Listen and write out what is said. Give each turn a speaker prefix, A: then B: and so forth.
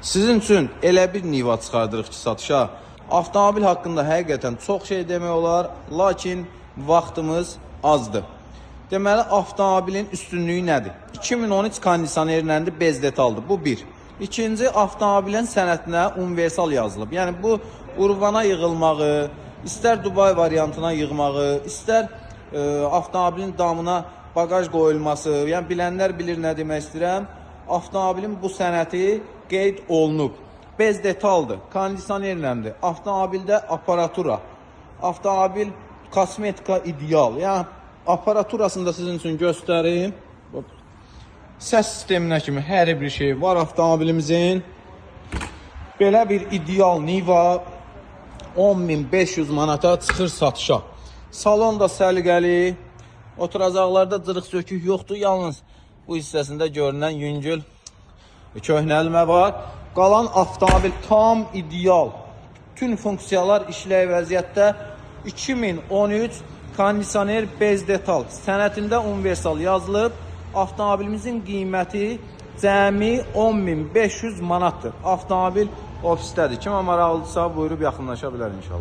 A: Sizin üçün elə bir niva çıxardırıq ki, satışa. Avtomobil haqqında həqiqətən çox şey demək olar, lakin vaxtımız azdır. Deməli, avtomobilin üstünlüyü nədir? 2013 kondisionerləndir, bez detaldır. Bu bir. İkinci, avtomobilin sənədinə universal yazılıb. Yəni, bu urvana yığılmağı, istər Dubai variantına yığmağı, istər avtomobilin damına bagaj qoyulması, yəni bilənlər bilir nə demək istəyirəm. Avtomobilin bu sənəti qeyd olunub. Bez detaldır, kondisionerləndir, avtomobildə aparatura, avtomobil kosmetika ideal. Yəni, aparaturasını da sizin üçün göstərim. Səs sisteminə kimi hər bir şey var avtomobilimizin. Belə bir ideal Niva 10.500 manata çıxır satışa. Salon da səliqəli, oturacaqlarda cırıq-sökük yoxdur. Yalnız bu hissəsində görünən yüngül köhnəlmə var. Qalan avtomobil tam ideal. Bütün funksiyalar işləy vəziyyətdə. 2013 kondisioner bez detal. Sənətində universal yazılıb. Avtomobilimizin qiyməti cəmi 10.500 manatdır. Avtomobil ofisdədir. Kimə maraqlıdırsa buyurub yaxınlaşa bilər inşallah.